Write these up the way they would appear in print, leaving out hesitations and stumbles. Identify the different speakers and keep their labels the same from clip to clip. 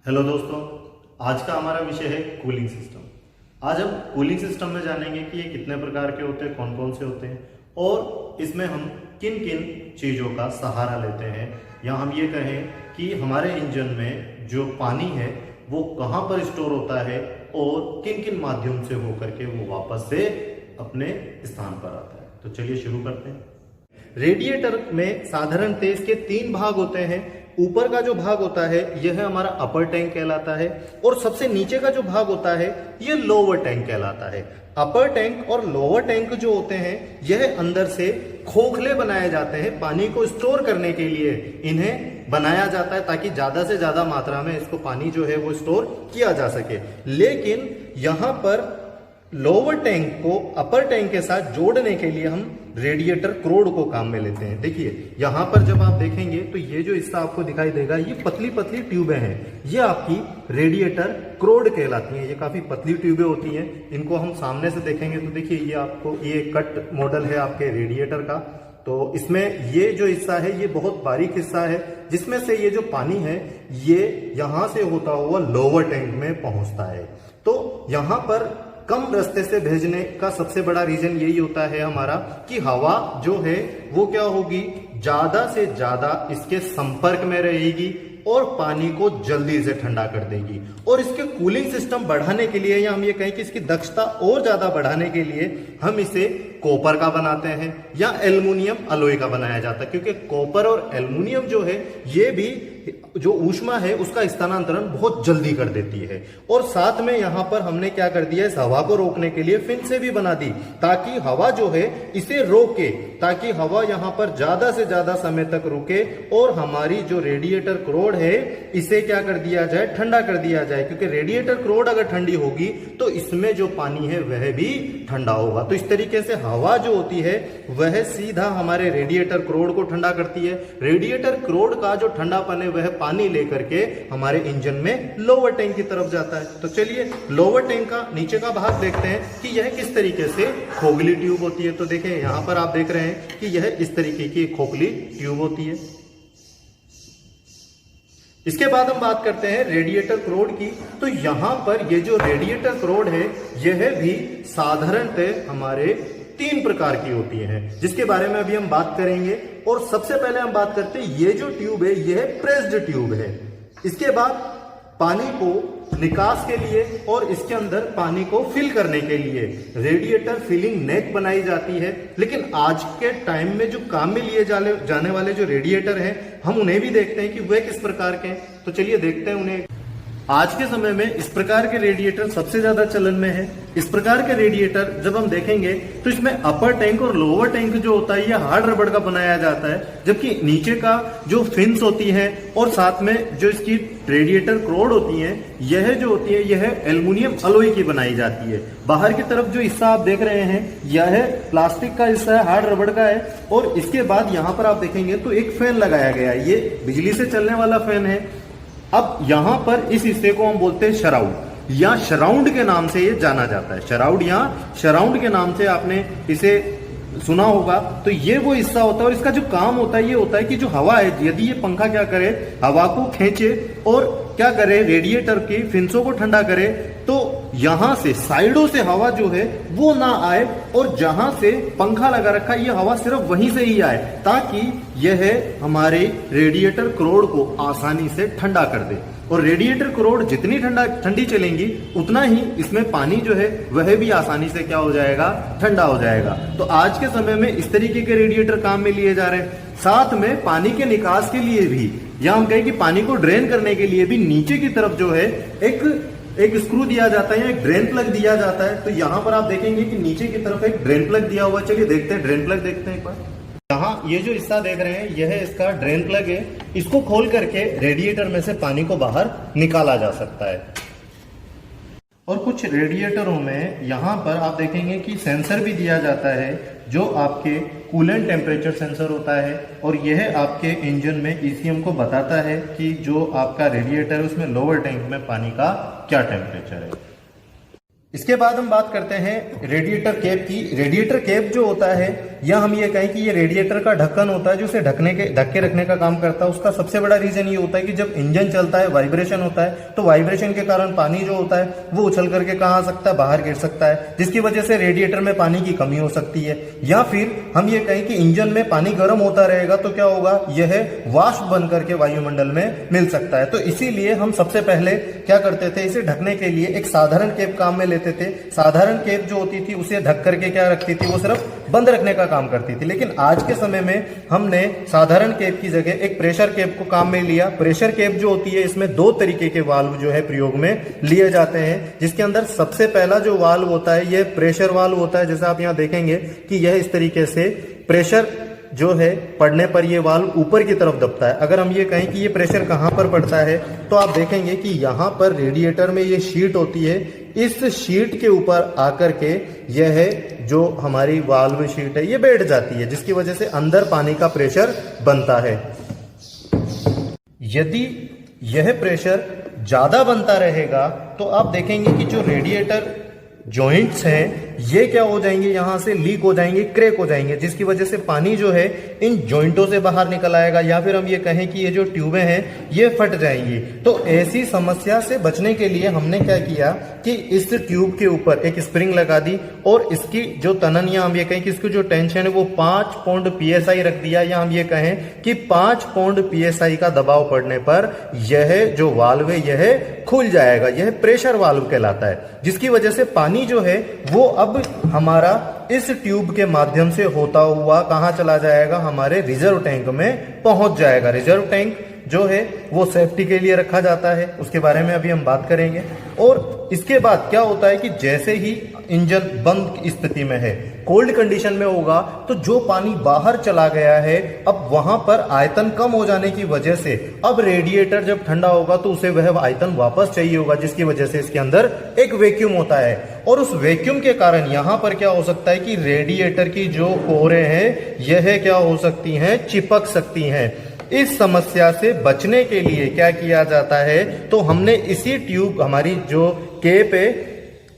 Speaker 1: Hello दोस्तों, आज का हमारा विषय है कूलिंग सिस्टम। आज हम कूलिंग सिस्टम में जानेंगे कि ये कितने प्रकार के होते हैं, कौन कौन से होते हैं और इसमें हम किन किन चीज़ों का सहारा लेते हैं, या हम ये कहें कि हमारे इंजन में जो पानी है वो कहाँ पर स्टोर होता है और किन किन माध्यम से होकर के वो वापस से अपने स्थान पर आता है। तो चलिए शुरू करते हैं। रेडिएटर में साधारणतः इसके 3 भाग होते हैं। ऊपर का जो भाग होता है यह हमारा अपर टैंक कहलाता है और सबसे नीचे का जो भाग होता है यह लोअर टैंक कहलाता है। अपर टैंक और लोअर टैंक जो होते हैं यह अंदर से खोखले बनाए जाते हैं, पानी को स्टोर करने के लिए इन्हें बनाया जाता है ताकि ज्यादा से ज्यादा मात्रा में इसको पानी जो है वो स्टोर किया जा सके। लेकिन यहाँ पर लोअर टैंक को अपर टैंक के साथ जोड़ने के लिए हम रेडिएटर क्रोड को काम में लेते हैं। देखिए यहाँ पर जब आप देखेंगे तो ये जो हिस्सा आपको दिखाई देगा ये पतली पतली ट्यूबें हैं, ये आपकी रेडिएटर क्रोड कहलाती हैं। ये काफी पतली ट्यूबें होती हैं। इनको हम सामने से देखेंगे तो देखिए ये आपको ये कट मॉडल है आपके रेडिएटर का। तो इसमें ये जो हिस्सा है ये बहुत बारीक हिस्सा है जिसमें से ये जो पानी है ये यहां से होता हुआ लोअर टैंक में पहुंचता है। तो यहां पर कम रास्ते से भेजने का सबसे बड़ा रीजन यही होता है हमारा कि हवा जो है वो क्या होगी, ज्यादा से ज्यादा इसके संपर्क में रहेगी और पानी को जल्दी से ठंडा कर देगी। और इसके कूलिंग सिस्टम बढ़ाने के लिए या हम ये कहें कि इसकी दक्षता और ज्यादा बढ़ाने के लिए हम इसे कॉपर का बनाते हैं या एल्युमिनियम अलॉय का बनाया जाता है, क्योंकि कॉपर और एल्युमिनियम जो है ये भी जो ऊष्मा है उसका स्थानांतरण बहुत जल्दी कर देती है। और साथ में यहां पर हमने क्या कर दिया, इस हवा को रोकने के लिए फिन से भी बना दी ताकि हवा जो है इसे रोके, ताकि हवा यहां पर ज्यादा से ज्यादा समय तक रुके और हमारी जो रेडिएटर क्रोड है इसे क्या कर दिया जाए, ठंडा कर दिया जाए। क्योंकि रेडिएटर क्रोड अगर ठंडी होगी तो इसमें जो पानी है वह भी ठंडा होगा। तो इस तरीके से हवा जो होती है वह सीधा हमारे रेडिएटर क्रोड को ठंडा करती है। रेडिएटर क्रोड का जो ठंडापन है वह पानी लेकर के हमारे इंजन में लोअर टैंक की तरफ जाता है। तो चलिए लोअर टैंक का नीचे का भाग देखते हैं कि यह किस तरीके से खोखली ट्यूब होती है। तो देखें यहां पर आप देख रहे हैं कि यह इस तरीके की खोखली ट्यूब होती है। इसके बाद हम बात करते हैं रेडिएटर क्रोड की। तो यहां पर ये जो रेडिएटर क्रोड है यह भी साधारणतः हमारे 3 प्रकार की होती है जिसके बारे में अभी हम बात करेंगे। और सबसे पहले हम बात करते हैं ये जो ट्यूब है यह प्रेस्ड ट्यूब है। इसके बाद पानी को निकास के लिए और इसके अंदर पानी को फिल करने के लिए रेडिएटर फिलिंग नेक बनाई जाती है। लेकिन आज के टाइम में जो काम में लिए जाने वाले जो रेडिएटर हैं हम उन्हें भी देखते हैं कि वे किस प्रकार के हैं। तो चलिए देखते हैं उन्हें। आज के समय में इस प्रकार के रेडिएटर सबसे ज्यादा चलन में है। इस प्रकार के रेडिएटर जब हम देखेंगे तो इसमें अपर टैंक और लोअर टैंक जो होता है यह हार्ड रबड़ का बनाया जाता है, जबकि नीचे का जो फिन्स होती है और साथ में जो इसकी रेडिएटर क्रोड होती है यह जो होती है यह एल्युमिनियम अलॉय की बनाई जाती है। बाहर की तरफ जो हिस्सा आप देख रहे हैं यह प्लास्टिक का हिस्सा है, हार्ड रबड़ का है। और इसके बाद यहाँ पर आप देखेंगे तो एक फैन लगाया गया है, ये बिजली से चलने वाला फैन है। अब यहां पर इस हिस्से को हम बोलते हैं शराउंड या शराउंड के नाम से ये जाना जाता है। शराउंड या शराउंड के नाम से आपने इसे सुना होगा। तो ये वो हिस्सा होता है और इसका जो काम होता है ये होता है कि जो हवा है, यदि ये पंखा क्या करे, हवा को खींचे और क्या करे, रेडिएटर की फिंसों को ठंडा करे, तो यहां से साइडों से हवा जो है वो ना आए और जहां से पंखा लगा रखा है ये हवा सिर्फ वहीं से ही आए, ताकि यह हमारे रेडिएटर क्रोड को आसानी से ठंडा कर दे। और रेडिएटर क्रोड जितनी ठंडी चलेंगी उतना ही इसमें पानी जो है वह भी आसानी से क्या हो जाएगा, ठंडा हो जाएगा। तो आज के समय में इस तरीके के रेडिएटर काम में लिए जा रहे हैं। साथ में पानी के निकास के लिए भी, या हम कहें कि पानी को ड्रेन करने के लिए भी नीचे की तरफ जो है एक स्क्रू दिया जाता है या एक ड्रेन प्लग दिया जाता है। तो यहां पर आप देखेंगे कि नीचे की तरफ एक ड्रेन प्लग दिया हुआ है। चलिए देखते हैं, ड्रेन प्लग देखते हैं एक बार। यहाँ ये जो हिस्सा देख रहे हैं यह इसका ड्रेन प्लग है। इसको खोल करके रेडिएटर में से पानी को बाहर निकाला जा सकता है। और कुछ रेडिएटरों में यहाँ पर आप देखेंगे कि सेंसर भी दिया जाता है जो आपके कूलेंट टेम्परेचर सेंसर होता है, और यह आपके इंजन में ईसीएम को बताता है कि जो आपका रेडिएटर है उसमें लोअर टैंक में पानी का क्या टेम्परेचर है। इसके बाद हम बात करते हैं रेडिएटर कैप की। रेडिएटर कैप जो होता है, या हम ये कहें कि ये रेडिएटर का ढक्कन होता है जो उसे ढक के रखने का काम करता है। उसका सबसे बड़ा रीजन ये होता है कि जब इंजन चलता है, वाइब्रेशन होता है, तो वाइब्रेशन के कारण पानी जो होता है वो उछल करके कहाँ आ सकता है, बाहर गिर सकता है, जिसकी वजह से रेडिएटर में पानी की कमी हो सकती है। या फिर हम ये कहें कि इंजन में पानी गर्म होता रहेगा तो क्या होगा, यह वाष्प बन करके वायुमंडल में मिल सकता है। तो इसीलिए हम सबसे पहले क्या करते थे, इसे ढकने के लिए एक साधारण कैप काम में लेते थे। साधारण कैप जो होती थी उसे ढक करके क्या रखती थी, वो सिर्फ बंद रखने का काम करती थी। लेकिन आज के समय में हमने साधारण कैप की जगह एक प्रेशर कैप को काम में लिया। प्रेशर कैप जो होती है, इसमें दो तरीके के वाल्व जो है प्रयोग में लिए जाते हैं, जिसके अंदर सबसे पहला जो वाल्व होता है यह प्रेशर वाल्व होता है। जैसे आप यहां देखेंगे कि यह इस तरीके से प्रेशर जो है पड़ने पर ये वाल्व ऊपर की तरफ दबता है। अगर हम ये कहें कि ये प्रेशर कहां पर पड़ता है, तो आप देखेंगे कि यहां पर रेडिएटर में ये शीट होती है, इस शीट के ऊपर आकर के यह जो हमारी वाल्व शीट है ये बैठ जाती है, जिसकी वजह से अंदर पानी का प्रेशर बनता है। यदि यह प्रेशर ज्यादा बनता रहेगा तो आप देखेंगे कि जो रेडिएटर जॉइंट्स हैं ये क्या हो जाएंगे, यहां से लीक हो जाएंगे, क्रैक हो जाएंगे, जिसकी वजह से पानी जो है इन जॉइंटों से बाहर निकल आएगा। या फिर हम ये कहें कि ये जो ट्यूबें हैं ये फट जाएंगी। तो ऐसी समस्या से बचने के लिए हमने क्या किया कि इस ट्यूब के ऊपर एक स्प्रिंग लगा दी और इसकी जो तनन, या हम ये कहें कि इसकी जो टेंशन है वो 5 पाउंड PSI रख दिया, या हम ये कहें कि 5 पाउंड PSI का दबाव पड़ने पर यह जो वाल्व है यह खुल जाएगा। यह प्रेशर वाल्व कहलाता है, जिसकी वजह से पानी जो है वो अब हमारा इस ट्यूब के माध्यम से होता हुआ कहां चला जाएगा, हमारे रिजर्व टैंक में पहुंच जाएगा। रिजर्व टैंक जो है वो सेफ्टी के लिए रखा जाता है, उसके बारे में अभी हम बात करेंगे। और इसके बाद क्या होता है कि जैसे ही इंजन बंद स्थिति में है, कोल्ड कंडीशन में होगा, तो जो पानी बाहर चला गया है अब वहां पर आयतन कम हो जाने की वजह से अब रेडिएटर जब ठंडा होगा तो उसे वह आयतन वापस चाहिए होगा, जिसकी वजह से इसके अंदर एक वैक्यूम होता है। और उस वैक्यूम के कारण यहां पर क्या हो सकता है कि रेडिएटर की जो कोरें हैं यह क्या हो सकती हैं, चिपक सकती हैं। इस समस्या से बचने के लिए क्या किया जाता है, तो हमने इसी ट्यूब, हमारी जो कैप है,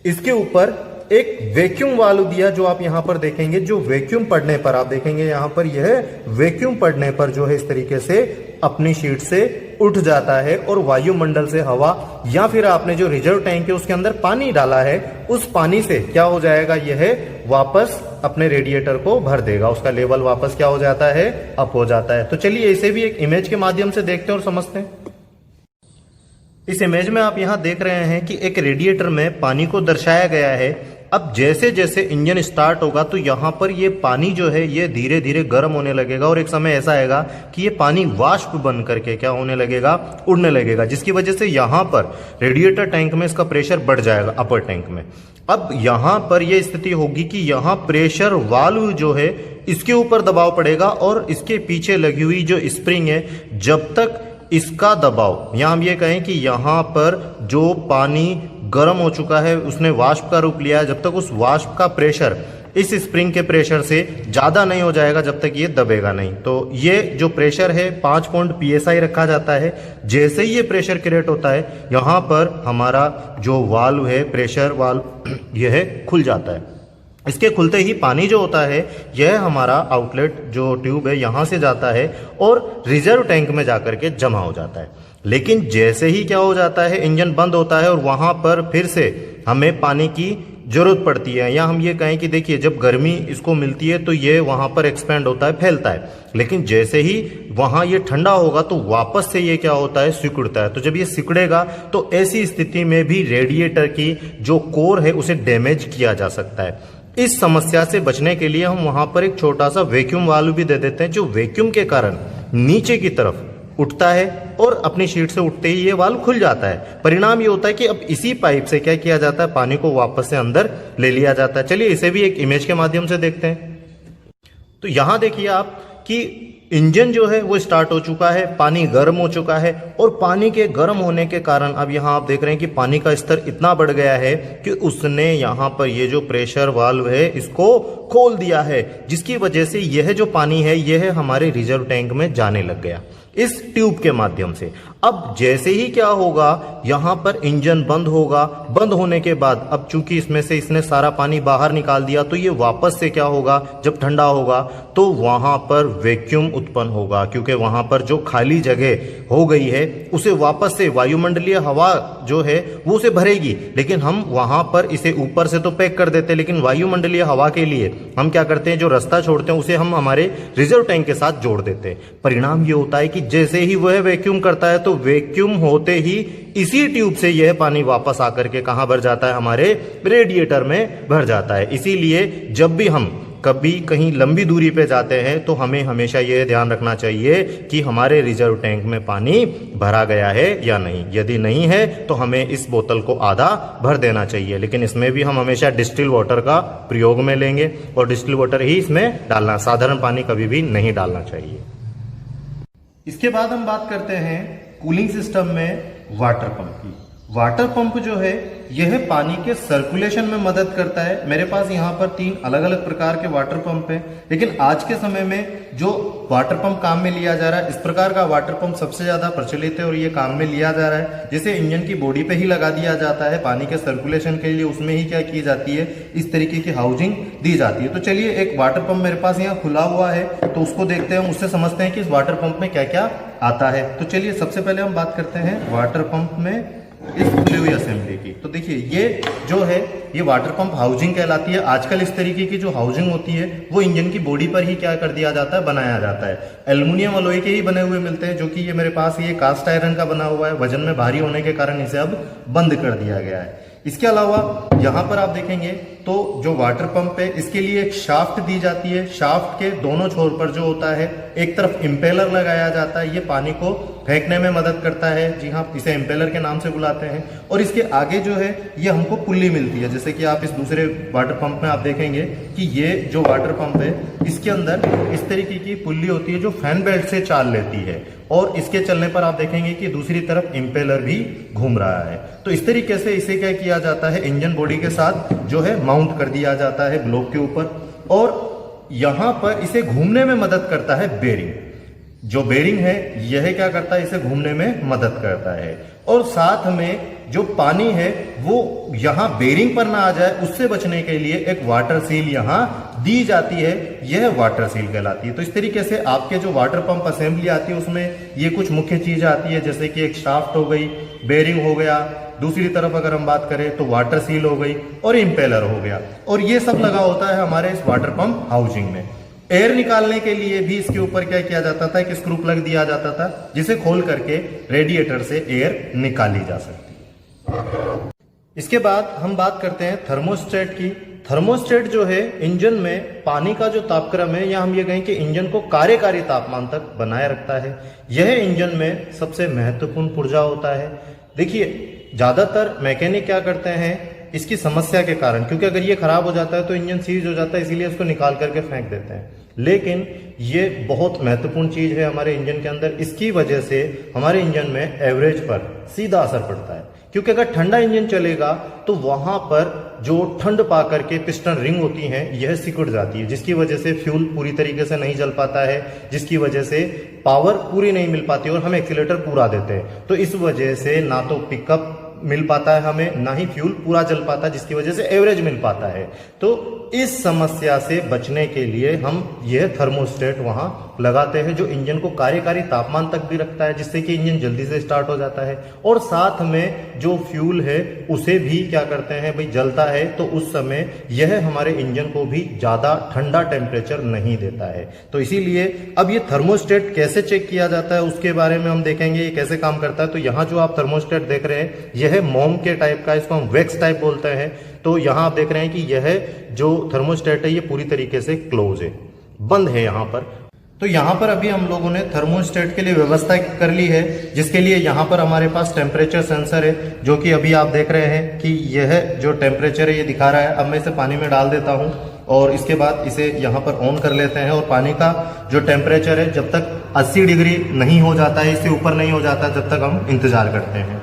Speaker 1: इसके ऊपर एक वैक्यूम वाल्व दिया, जो आप यहां पर देखेंगे। जो वैक्यूम पड़ने पर आप देखेंगे यहां पर यह वैक्यूम पड़ने पर जो है इस तरीके से अपनी शीट से उठ जाता है और वायुमंडल से हवा, या फिर आपने जो रिजर्व टैंक है उसके अंदर पानी डाला है, उस पानी से क्या हो जाएगा, यह वापस अपने रेडिएटर को भर देगा। उसका लेवल वापस क्या हो जाता है, अप हो जाता है। तो चलिए इसे भी एक इमेज के माध्यम से देखते हैं और समझते हैं। इस इमेज में आप यहां देख रहे हैं कि एक रेडिएटर में पानी को दर्शाया गया है। अब जैसे जैसे इंजन स्टार्ट होगा तो यहाँ पर ये पानी जो है ये धीरे धीरे गर्म होने लगेगा और एक समय ऐसा आएगा कि ये पानी वाष्प बन करके क्या होने लगेगा, उड़ने लगेगा, जिसकी वजह से यहाँ पर रेडिएटर टैंक में इसका प्रेशर बढ़ जाएगा, अपर टैंक में। अब यहाँ पर यह स्थिति होगी कि यहाँ प्रेशर वाल्व जो है इसके ऊपर दबाव पड़ेगा और इसके पीछे लगी हुई जो स्प्रिंग है, जब तक इसका दबाव, या हम ये कहें कि यहाँ पर जो पानी गर्म हो चुका है उसने वाष्प का रूप लिया है, जब तक उस वाष्प का प्रेशर इस स्प्रिंग के प्रेशर से ज़्यादा नहीं हो जाएगा, जब तक ये दबेगा नहीं। तो ये जो प्रेशर है 5 पाउंड PSI रखा जाता है। जैसे ही ये प्रेशर क्रिएट होता है यहाँ पर हमारा जो वाल्व है, प्रेशर वाल्व, यह खुल जाता है। इसके खुलते ही पानी जो होता है यह हमारा आउटलेट जो ट्यूब है यहाँ से जाता है और रिजर्व टैंक में जाकर के जमा हो जाता है। लेकिन जैसे ही क्या हो जाता है, इंजन बंद होता है और वहाँ पर फिर से हमें पानी की जरूरत पड़ती है। या हम ये कहें कि देखिए जब गर्मी इसको मिलती है तो ये वहाँ पर एक्सपेंड होता है, फैलता है। लेकिन जैसे ही वहाँ ये ठंडा होगा तो वापस से ये क्या होता है, सिकुड़ता है। तो जब ये सिकुड़ेगा तो ऐसी स्थिति में भी रेडिएटर की जो कोर है उसे डैमेज किया जा सकता है। इस समस्या से बचने के लिए हम वहां पर एक छोटा सा वैक्यूम वाल्व भी दे देते हैं, जो वैक्यूम के कारण नीचे की तरफ उठता है और अपनी शीट से उठते ही ये वाल्व खुल जाता है। परिणाम ये होता है कि अब इसी पाइप से क्या किया जाता है, पानी को वापस से अंदर ले लिया जाता है। चलिए इसे भी एक इमेज के माध्यम से देखते हैं। तो यहां देखिए आप कि इंजन जो है वो स्टार्ट हो चुका है, पानी गर्म हो चुका है और पानी के गर्म होने के कारण अब यहाँ आप देख रहे हैं कि पानी का स्तर इतना बढ़ गया है कि उसने यहाँ पर ये जो प्रेशर वाल्व है इसको खोल दिया है, जिसकी वजह से यह जो पानी है यह हमारे रिजर्व टैंक में जाने लग गया इस ट्यूब के माध्यम से। अब जैसे ही क्या होगा, यहां पर इंजन बंद होगा। बंद होने के बाद अब चूंकि इसमें से इसने सारा पानी बाहर निकाल दिया, तो ये वापस से क्या होगा, जब ठंडा होगा तो वहां पर वैक्यूम उत्पन्न होगा, क्योंकि वहां पर जो खाली जगह हो गई है उसे वापस से वायुमंडलीय हवा जो है वो उसे भरेगी। लेकिन हम वहां पर इसे ऊपर से तो पैक कर देते हैं, लेकिन वायुमंडलीय हवा के लिए हम क्या करते हैं, जो रास्ता छोड़ते हैं उसे हम हमारे रिजर्व टैंक के साथ जोड़ देते हैं। परिणाम ये होता है कि जैसे ही वह वैक्यूम करता है, तो वैक्यूम होते ही इसी ट्यूब से यह पानी वापस आकर के कहां भर जाता है, हमारे रेडिएटर में भर जाता है। इसीलिए जब भी हम कभी कहीं लंबी दूरी पे जाते हैं तो हमें हमेशा यह ध्यान रखना चाहिए कि हमारे रिजर्व टैंक में पानी भरा गया है या नहीं। यदि नहीं है तो हमें इस बोतल को आधा भर देना चाहिए, लेकिन इसमें भी हम हमेशा डिस्टिल वाटर का प्रयोग में लेंगे और डिस्टिल वाटर ही इसमें डालना, साधारण पानी कभी भी नहीं डालना चाहिए। इसके बाद हम बात करते हैं कूलिंग सिस्टम में वाटर पंप की। वाटर पंप जो है यह पानी के सर्कुलेशन में मदद करता है। मेरे पास यहाँ पर 3 अलग अलग प्रकार के वाटर पंप हैं, लेकिन आज के समय में जो वाटर पंप काम में लिया जा रहा है, इस प्रकार का वाटर पंप सबसे ज्यादा प्रचलित है और ये काम में लिया जा रहा है। जिसे इंजन की बॉडी पे ही लगा दिया जाता है, पानी के सर्कुलेशन के लिए उसमें ही क्या की जाती है, इस तरीके की हाउसिंग दी जाती है। तो चलिए, एक वाटर पंप मेरे पास यहाँ खुला हुआ है तो उसको देखते हैं, उससे समझते हैं कि इस वाटर पंप में क्या क्या आता है। तो चलिए, सबसे पहले हम बात करते हैं वाटर पंप में इस खुली हुई असेंबली की। तो देखिए, ये जो है ये वाटर पंप हाउसिंग कहलाती है। आजकल इस तरीके की जो हाउसिंग होती है वो इंजन की बॉडी पर ही क्या कर दिया जाता है, बनाया जाता है। एल्युमिनियम और लोहे के ही बने हुए मिलते हैं, जो कि ये मेरे पास ये कास्ट आयरन का बना हुआ है। वजन में भारी होने के कारण इसे अब बंद कर दिया गया है। इसके अलावा यहाँ पर आप देखेंगे तो जो वाटर पंप है इसके लिए एक शाफ्ट दी जाती है। शाफ्ट के दोनों छोर पर जो होता है, एक तरफ इंपेलर लगाया जाता है, ये पानी को फेंकने में मदद करता है। जी हाँ, इसे इंपेलर के नाम से बुलाते हैं। और इसके आगे जो है ये हमको पुल्ली मिलती है। जैसे कि आप इस दूसरे वाटर पंप में आप देखेंगे कि ये जो वाटर पंप है इसके अंदर इस तरीके की पुल्ली होती है जो फैन बेल्ट से चाल लेती है, और इसके चलने पर आप देखेंगे कि दूसरी तरफ इंपेलर भी घूम रहा है। तो इस तरीके से इसे क्या किया जाता है, इंजन बॉडी के साथ जो है माउंट कर दिया जाता है ब्लॉक के ऊपर, और यहां पर इसे घूमने में मदद करता है बेरिंग। जो बेरिंग है यह क्या करता है, इसे घूमने में मदद करता है। और साथ में जो पानी है वो यहां बेरिंग पर ना आ जाए, उससे बचने के लिए एक वाटर सील यहां दी जाती है, यह वाटर सील कहलाती है। तो इस तरीके से आपके जो वाटर पंप असेंबली आती है उसमें ये कुछ मुख्य चीजें आती है, जैसे कि एक शाफ्ट हो गई, बेरिंग हो गया, दूसरी तरफ अगर हम बात करें तो वाटर सील हो गई और इंपेलर हो गया। और ये सब लगा होता है हमारे इस वाटर पंप हाउसिंग में। एयर निकालने के लिए भी इसके ऊपर क्या किया जाता था, एक स्क्रू प्लग दिया जाता था, जिसे खोल करके रेडिएटर से एयर निकाली जा सकती है। इसके बाद हम बात करते हैं थर्मोस्टेट की। थर्मोस्टेट जो है इंजन में पानी का जो तापक्रम है, या हम ये कहें कि इंजन को कार्यकारी तापमान तक बनाए रखता है। यह इंजन में सबसे महत्वपूर्ण पुर्जा होता है। देखिए, ज्यादातर मैकेनिक क्या करते हैं, इसकी समस्या के कारण, क्योंकि अगर ये खराब हो जाता है तो इंजन सीज हो जाता है, इसीलिए इसको निकाल करके फेंक देते हैं। लेकिन ये बहुत महत्वपूर्ण चीज है हमारे इंजन के अंदर। इसकी वजह से हमारे इंजन में एवरेज पर सीधा असर पड़ता है, क्योंकि अगर ठंडा इंजन चलेगा तो वहां पर जो ठंड पा करके पिस्टन रिंग होती हैं यह सिकुड़ जाती है, जिसकी वजह से फ्यूल पूरी तरीके से नहीं जल पाता है, जिसकी वजह से पावर पूरी नहीं मिल पाती और हम एक्सीलेटर पूरा देते हैं। तो इस वजह से ना तो पिकअप मिल पाता है हमें, ना ही फ्यूल पूरा जल पाता है, जिसकी वजह से एवरेज मिल पाता है। तो इस समस्या से बचने के लिए हम यह थर्मोस्टेट वहां लगाते हैं, जो इंजन को कार्यकारी तापमान तक भी रखता है, जिससे कि इंजन जल्दी से स्टार्ट हो जाता है। और साथ में जो फ्यूल है उसे भी क्या करते हैं भाई, जलता है तो उस समय यह हमारे इंजन को भी ज्यादा ठंडा टेम्परेचर नहीं देता है। तो इसीलिए अब ये थर्मोस्टेट कैसे चेक किया जाता है उसके बारे में हम देखेंगे, ये कैसे काम करता है। तो यहाँ जो आप थर्मोस्टेट देख रहे हैं यह मोम के टाइप का, इसको हम वैक्स टाइप बोलते हैं। तो यहाँ आप देख रहे हैं कि यह जो थर्मोस्टेट है ये पूरी तरीके से क्लोज है, बंद है यहाँ पर। तो यहाँ पर अभी हम लोगों ने थर्मोस्टेट के लिए व्यवस्था कर ली है, जिसके लिए यहाँ पर हमारे पास टेम्परेचर सेंसर है, जो कि अभी आप देख रहे हैं कि यह जो टेम्परेचर है ये दिखा रहा है। अब मैं इसे पानी में डाल देता हूँ और इसके बाद इसे यहाँ पर ऑन कर लेते हैं। और पानी का जो टेम्परेचर है जब तक 80 डिग्री नहीं हो जाता है, इससे ऊपर नहीं हो जाता, जब तक हम इंतजार करते हैं।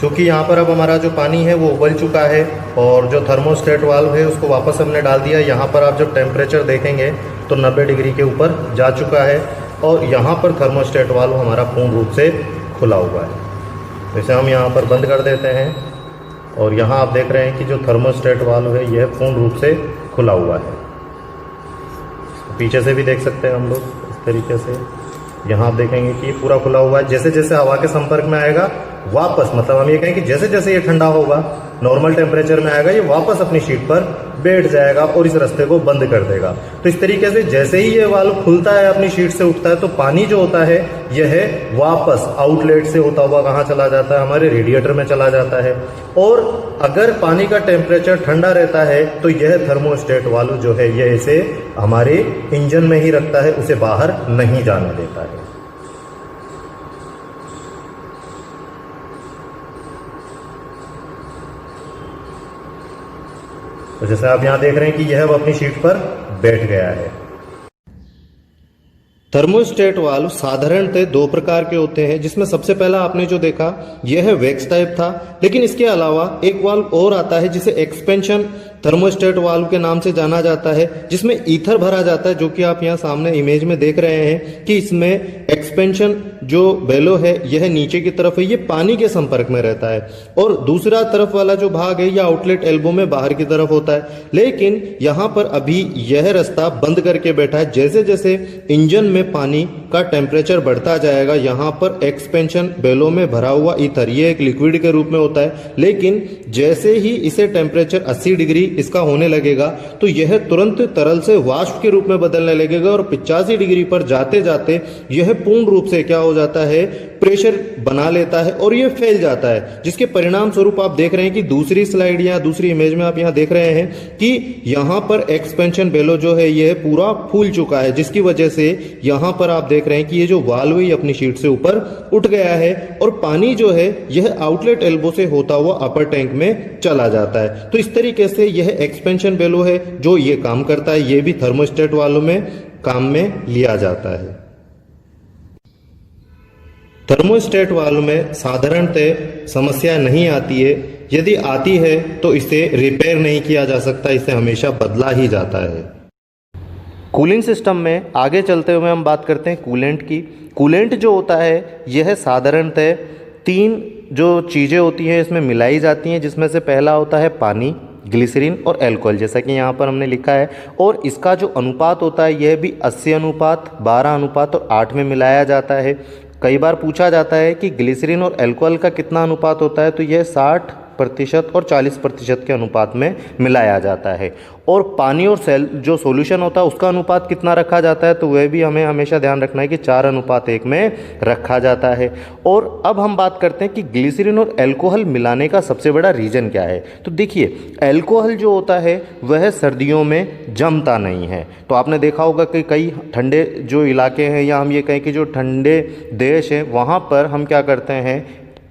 Speaker 1: क्योंकि यहाँ पर अब हमारा जो पानी है वो उबल चुका है और जो थर्मोस्टेट वाल्व है उसको वापस हमने डाल दिया। यहाँ पर आप जब टेम्परेचर देखेंगे तो 90 डिग्री के ऊपर जा चुका है और यहाँ पर थर्मोस्टेट वाल्व हमारा पूर्ण रूप से खुला हुआ है। इसे हम यहाँ पर बंद कर देते हैं और यहाँ आप देख रहे हैं कि जो थर्मोस्टेट वाल्व है यह पूर्ण रूप से खुला हुआ है। पीछे से भी देख सकते हैं हम लोग इस तरीके से। यहाँ आप देखेंगे कि ये पूरा खुला हुआ है। जैसे जैसे हवा के संपर्क में आएगा वापस, मतलब हम ये कहें कि जैसे जैसे ये ठंडा होगा, नॉर्मल टेम्परेचर में आएगा, ये वापस अपनी शीट पर बैठ जाएगा और इस रास्ते को बंद कर देगा। तो इस तरीके से जैसे ही ये वाल्व खुलता है, अपनी शीट से उठता है, तो पानी जो होता है यह वापस आउटलेट से होता हुआ कहाँ चला जाता है, हमारे रेडिएटर में चला जाता है। और अगर पानी का टेम्परेचर ठंडा रहता है तो यह थर्मोस्टेट वाल्व जो है यह इसे हमारे इंजन में ही रखता है, उसे बाहर नहीं जाने देता है। तो जैसे आप यहाँ देख रहे हैं कि यह अब अपनी शीट पर बैठ गया है। थर्मोस्टेट वाल्व साधारणतः दो प्रकार के होते हैं, जिसमें सबसे पहला आपने जो देखा यह वैक्स टाइप था, लेकिन इसके अलावा एक वाल्व और आता है जिसे एक्सपेंशन थर्मोस्टेट वाल्व के नाम से जाना जाता है, जिसमें ईथर भरा जाता है, जो कि आप यहाँ सामने इमेज में देख रहे हैं कि इसमें एक्सपेंशन जो बेलो है यह नीचे की तरफ है, ये पानी के संपर्क में रहता है, और दूसरा तरफ वाला जो भाग है यह आउटलेट एल्बो में बाहर की तरफ होता है। लेकिन यहाँ पर अभी यह रास्ता बंद करके बैठा है। जैसे जैसे इंजन में पानी का टेम्परेचर बढ़ता जाएगा, यहाँ पर एक्सपेंशन बेलो में भरा हुआ ईथर ये एक लिक्विड के रूप में होता है, लेकिन जैसे ही इसे टेम्परेचर 80 डिग्री इसका होने लगेगा तो यह तुरंत तरल से वाष्प के रूप में बदलने लगेगा और 85 डिग्री पर जाते जाते यह पूर्ण रूप से क्या हो जाता है, प्रेशर बना लेता है और यह फैल जाता है, जिसके परिणाम स्वरूप आप देख रहे हैं कि दूसरी स्लाइड या दूसरी इमेज में आप यहां देख रहे हैं कि यहां पर एक्सपेंशन बेलो जो है यह पूरा फूल चुका है, जिसकी वजह से यहां पर आप देख रहे हैं कि ये जो वाल्व है अपनी शीट से ऊपर उठ गया है और पानी जो है यह आउटलेट एल्बो से होता हुआ अपर टैंक में चला जाता है। तो इस तरीके से यह एक्सपेंशन बेलो है जो ये काम करता है, यह भी थर्मोस्टेट वाल्व में काम में लिया जाता है। थर्मोस्टेट वाल्व में साधारणतः समस्या नहीं आती है, यदि आती है तो इसे रिपेयर नहीं किया जा सकता, इसे हमेशा बदला ही जाता है। कूलिंग सिस्टम में आगे चलते हुए हम बात करते हैं कूलेंट की। कूलेंट जो होता है यह साधारणतः 3 जो चीज़ें होती हैं इसमें मिलाई जाती हैं, जिसमें से पहला होता है पानी, ग्लिसरीन और अल्कोहल, जैसा कि यहाँ पर हमने लिखा है। और इसका जो अनुपात होता है यह भी 80 अनुपात 12 अनुपात और 8 में मिलाया जाता है। कई बार पूछा जाता है कि ग्लिसरीन और अल्कोहल का कितना अनुपात होता है, तो यह 60% और 40% के अनुपात में मिलाया जाता है। और पानी और सेल जो सॉल्यूशन होता है उसका अनुपात कितना रखा जाता है, तो वह भी हमें हमेशा ध्यान रखना है कि 4:1 में रखा जाता है। और अब हम बात करते हैं कि ग्लिसरीन और अल्कोहल मिलाने का सबसे बड़ा रीज़न क्या है। तो देखिए, अल्कोहल जो होता है वह सर्दियों में जमता नहीं है। तो आपने देखा होगा कि कई ठंडे जो इलाके हैं या हम ये कहें कि जो ठंडे देश हैं वहाँ पर हम क्या करते हैं,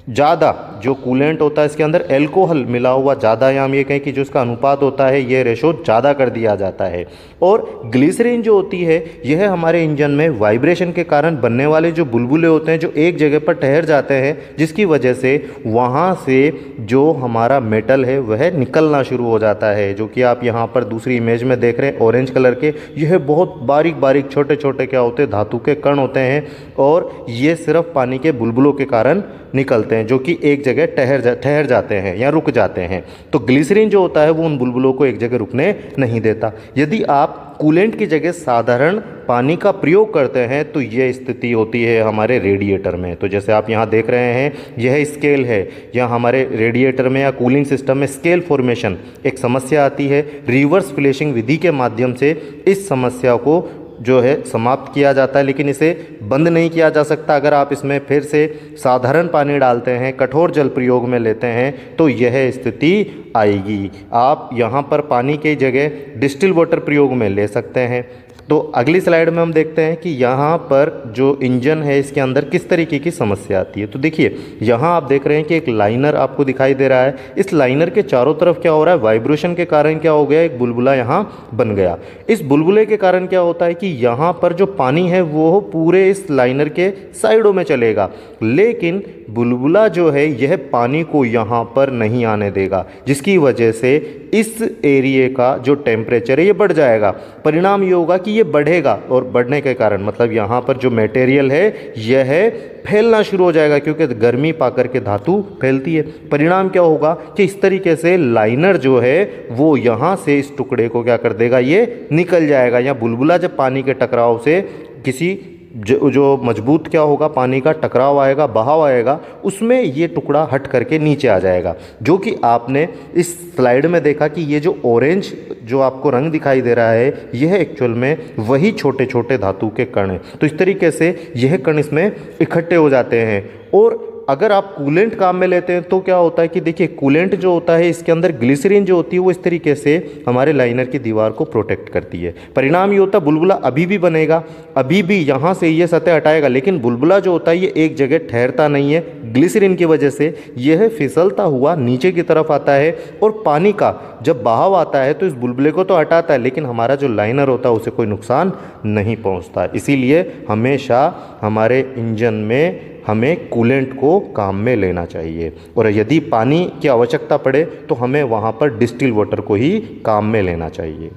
Speaker 1: ज़्यादा जो कूलेंट होता है इसके अंदर अल्कोहल मिला हुआ ज़्यादा, या हम ये कहें कि जो इसका अनुपात होता है ये रेशो ज़्यादा कर दिया जाता है। और ग्लिसरीन जो होती है यह हमारे इंजन में वाइब्रेशन के कारण बनने वाले जो बुलबुले होते हैं जो एक जगह पर ठहर जाते हैं, जिसकी वजह से वहाँ से जो हमारा मेटल है वह निकलना शुरू हो जाता है, जो कि आप यहाँ पर दूसरी इमेज में देख रहे हैं ऑरेंज कलर के। यह बहुत बारीक बारीक छोटे छोटे क्या होते हैं, धातु के कण होते हैं, और ये सिर्फ पानी के बुलबुलों के कारण निकलते हैं, जो कि एक जगह ठहर जाते हैं या रुक जाते हैं। तो ग्लिसरीन जो होता है वो उन बुलबुलों को एक जगह रुकने नहीं देता। यदि आप कूलेंट की जगह साधारण पानी का प्रयोग करते हैं तो यह स्थिति होती है हमारे रेडिएटर में। तो जैसे आप यहाँ देख रहे हैं यह स्केल है, या हमारे रेडिएटर में या कूलिंग सिस्टम में स्केल फॉर्मेशन एक समस्या आती है। रिवर्स फ्लैशिंग विधि के माध्यम से इस समस्या को जो है समाप्त किया जाता है, लेकिन इसे बंद नहीं किया जा सकता। अगर आप इसमें फिर से साधारण पानी डालते हैं, कठोर जल प्रयोग में लेते हैं, तो यह स्थिति आएगी। आप यहाँ पर पानी की जगह डिस्टिल वाटर प्रयोग में ले सकते हैं।
Speaker 2: तो अगली स्लाइड में हम देखते हैं कि यहाँ पर जो इंजन है इसके अंदर किस तरीके की समस्या आती है। तो देखिए यहाँ आप देख रहे हैं कि एक लाइनर आपको दिखाई दे रहा है। इस लाइनर के चारों तरफ क्या हो रहा है, वाइब्रेशन के कारण क्या हो गया, एक बुलबुला यहाँ बन गया। इस बुलबुले के कारण क्या होता है कि यहाँ पर जो पानी है वो पूरे इस लाइनर के साइडों में चलेगा, लेकिन बुलबुला जो है यह पानी को यहाँ पर नहीं आने देगा, जिसकी वजह से इस एरिया का जो टेम्परेचर है ये बढ़ जाएगा। परिणाम ये होगा कि ये बढ़ेगा और बढ़ने के कारण मतलब यहाँ पर जो मटेरियल है यह फैलना शुरू हो जाएगा, क्योंकि गर्मी पाकर के धातु फैलती है। परिणाम क्या होगा कि इस तरीके से लाइनर जो है वो यहाँ से इस टुकड़े को क्या कर देगा, ये निकल जाएगा। या बुलबुला जब पानी के टकराव से किसी जो मजबूत क्या होगा, पानी का टकराव आएगा, बहाव आएगा, उसमें ये टुकड़ा हट करके नीचे आ जाएगा। जो कि आपने इस स्लाइड में देखा कि ये जो ऑरेंज जो आपको रंग दिखाई दे रहा है यह एक्चुअल में वही छोटे छोटे धातु के कण हैं। तो इस तरीके से यह कण इसमें इकट्ठे हो जाते हैं। और अगर आप कूलेंट काम में लेते हैं तो क्या होता है कि देखिए कूलेंट जो होता है इसके अंदर ग्लिसरीन जो होती है वो इस तरीके से हमारे लाइनर की दीवार को प्रोटेक्ट करती है। परिणाम ये होता है बुलबुला अभी भी बनेगा, अभी भी यहाँ से ये सतह हटाएगा, लेकिन बुलबुला जो होता है ये एक जगह ठहरता नहीं है। ग्लिसरीन की वजह से यह फिसलता हुआ नीचे की तरफ आता है और पानी का जब बहाव आता है तो इस बुलबुले को तो हटाता है, लेकिन हमारा जो लाइनर होता है उसे कोई नुकसान नहीं पहुँचता। इसीलिए हमेशा हमारे इंजन में हमें कूलेंट को काम में लेना चाहिए, और यदि पानी की आवश्यकता पड़े तो हमें वहाँ पर डिस्टिल वाटर को ही काम में लेना चाहिए।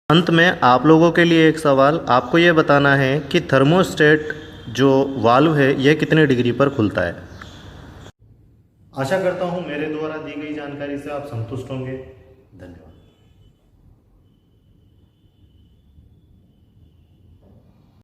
Speaker 1: अंत में आप लोगों के लिए एक सवाल, आपको ये बताना है कि थर्मोस्टेट जो वाल्व है यह कितने डिग्री पर खुलता है। आशा करता हूँ मेरे द्वारा दी गई जानकारी से आप संतुष्ट होंगे। धन्यवाद।